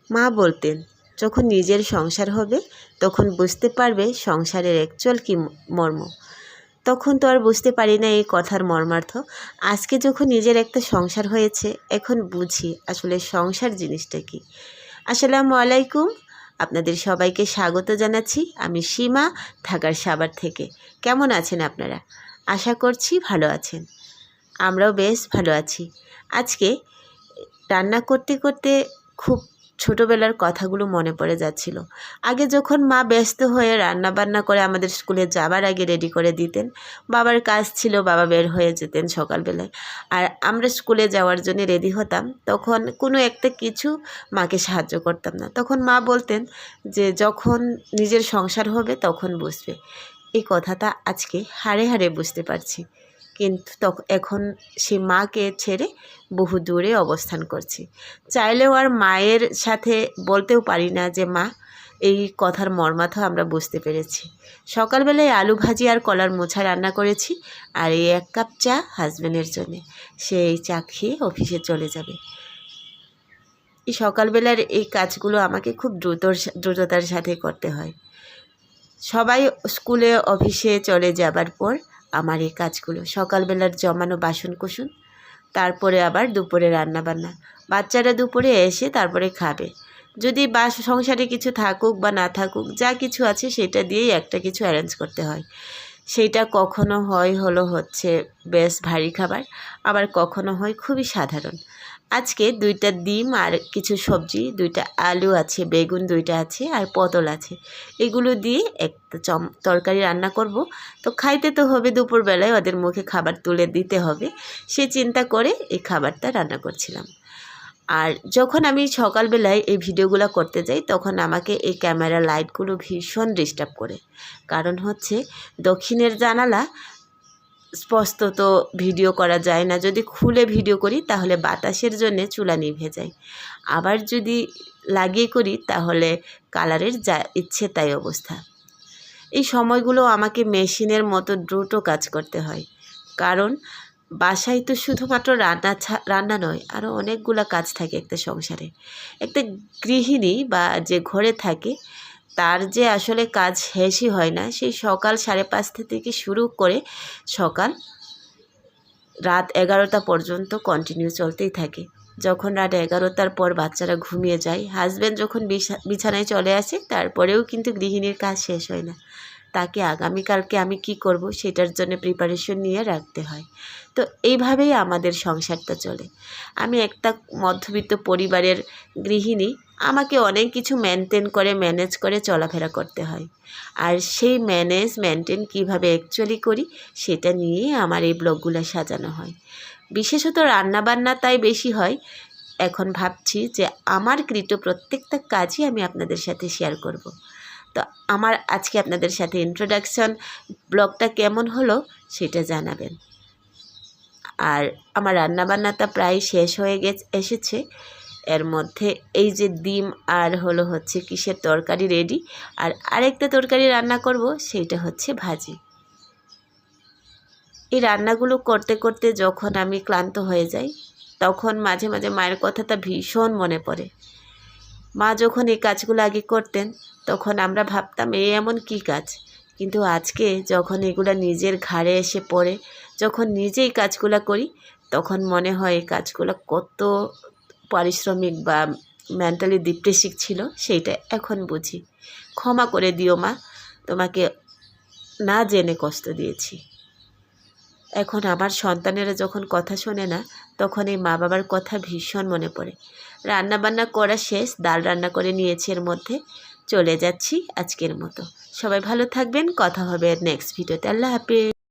মা বলতেন, যখন নিজের সংসার হবে তখন বুঝতে পারবে সংসারের অ্যাকচুয়াল কী মর্ম। তখন তো আর বুঝতে পারি না এই কথার মর্মার্থ। আজকে যখন নিজের একটা সংসার হয়েছে, এখন বুঝি আসলে সংসার জিনিসটা কী। আসসালামু আলাইকুম, আপনাদের সবাইকে স্বাগত জানাচ্ছি। আমি সীমা, ঢাকার সাভার থেকে। কেমন আছেন আপনারা? আশা করছি ভালো আছেন। আমরাও বেশ ভালো আছি। আজকে রান্না করতে করতে খুব ছোটোবেলার কথাগুলো মনে পড়ে যাচ্ছিল। আগে যখন মা ব্যস্ত হয়ে রান্না বান্না করে আমাদের স্কুলে যাবার আগে রেডি করে দিতেন, বাবার কাজ ছিল, বাবা বের হয়ে যেতেন সকালবেলায়, আর আমরা স্কুলে যাওয়ার জন্য রেডি হতাম, তখন কোনো একটা কিছু মাকে সাহায্য করতাম না। তখন মা বলতেন যে যখন নিজের সংসার হবে তখন বুঝবে। এই কথাটা আজকে হাড়ে হাড়ে বুঝতে পারছি। কিন্তু এখন সে মাকে ছেড়ে বহু দূরে অবস্থান করছি। চাইলেও আর মায়ের সাথে বলতেও পারি না যে মা, এই কথার মর্মার্থ আমরা বুঝতে পেরেছি। সকালবেলায় আলু ভাজি আর কলার মোছা রান্না করেছি, আর এই 1 কাপ চা হাজব্যান্ডের জন্যে। সে এই চা খেয়ে অফিসে চলে যাবে। এই সকালবেলার এই কাজগুলো আমাকে খুব দ্রুততার সাথে করতে হয়। সবাই স্কুলে অফিসে চলে যাবার পর আমার এই কাজগুলো, সকালবেলার জমানো বাসনকোসন, তারপরে আবার দুপুরে রান্নাবান্না। বাচ্চারা দুপুরে এসে তারপরে খাবে। যদি সংসারে কিছু থাকুক বা না থাকুক, যা কিছু আছে সেটা দিয়েই একটা কিছু অ্যারেঞ্জ করতে হয়। সেইটা কখনো হচ্ছে বেশ ভারী খাবার, আবার কখনো হয় খুবই সাধারণ। আজকে 2টা ডিম আর কিছু সবজি, 2টা আলু আছে, বেগুন 2টা আছে, আর পটল আছে। এগুলো দিয়ে একটা তরকারি রান্না করব। তো খাইতে তো হবে, দুপুরবেলায় ওদের মুখে খাবার তুলে দিতে হবে, সে চিন্তা করে এই খাবারটা রান্না করছিলাম। আর যখন আমি সকালবেলায় এই ভিডিওগুলো করতে যাই, তখন আমাকে এই ক্যামেরা লাইটগুলো ভীষণ ডিস্টার্ব করে। কারণ হচ্ছে দক্ষিণের জানালা, স্পষ্ট তো ভিডিও করা যায় না। যদি খুলে ভিডিও করি তাহলে বাতাসের জন্যে চুলা নিভে যায়, আবার যদি লাগিয়ে করি তাহলে কালারের যা ইচ্ছে তাই অবস্থা। এই সময়গুলো আমাকে মেশিনের মতো দ্রুত কাজ করতে হয়, কারণ বাসায় তো শুধুমাত্র রান্না নয়, আরও অনেকগুলো কাজ থাকে একটা সংসারে। একটা গৃহিণী বা যে ঘরে থাকে তার যে আসলে কাজ শেষই হয় না। সেই সকাল 5:30 থেকে শুরু করে রাত 11টা পর্যন্ত কন্টিনিউ চলতেই থাকে। যখন রাত 11টার পর বাচ্চারা ঘুমিয়ে যায়, হাজব্যান্ড যখন বিছানায় চলে আসে, তারপরেও কিন্তু গৃহিণীর কাজ শেষ হয় না। তাকে আগামীকালকে আমি কি করব সেটার জন্য প্রিপারেশন নিয়ে রাখতে হয়। তো এইভাবেই আমাদের সংসারটা চলে। আমি একটা মধ্যবিত্ত পরিবারের গৃহিণী, আমাকে অনেক কিছু ম্যানেজ করে চলাফেরা করতে হয়। আর সেই মেনটেন কীভাবে অ্যাকচুয়ালি করি সেটা নিয়েই আমার এই ব্লগগুলো সাজানো হয়। বিশেষত রান্নাবান্না তাই বেশি হয়। এখন ভাবছি যে আমার কৃত প্রত্যেকটা কাজই আমি আপনাদের সাথে শেয়ার করব। তো আমার আজকে আপনাদের সাথে ইন্ট্রোডাকশন ব্লগটা কেমন হলো সেটা জানাবেন। আর আমার রান্নাবান্নাটা প্রায় শেষ হয়ে এসেছে। এর মধ্যে এই যে ডিম আর হচ্ছে কিসের তরকারি রেডি, আর আরেকটা তরকারি রান্না করব, সেইটা হচ্ছে ভাজি। এই রান্নাগুলো করতে করতে যখন আমি ক্লান্ত হয়ে যাই, তখন মাঝে মাঝে মায়ের কথাটা ভীষণ মনে পড়ে। মা যখন এই কাজগুলো আগে করতেন, তখন আমরা ভাবতাম এমন কী কাজ, কিন্তু আজকে যখন এগুলো নিজের ঘাড়ে এসে পড়ে, যখন নিজেই কাজগুলো করি, তখন মনে হয় এই কাজগুলো কত পারিশ্রমিক বা মেন্টালি ডিপ্রেসিভ ছিল, সেইটা এখন বুঝি। ক্ষমা করে দিও মা, তোমাকে না জেনে কষ্ট দিয়েছি। এখন আমার সন্তানেরা যখন কথা শোনে না, তখন এই মা বাবার কথা ভীষণ মনে পড়ে। রান্নাবান্না করা শেষ, ডাল রান্না করে নিয়েছি, এর মধ্যে চলে যাচ্ছি আজকের মতো। সবাই ভালো থাকবেন, কথা হবে নেক্সট ভিডিওতে। আল্লাহ হাফেজ।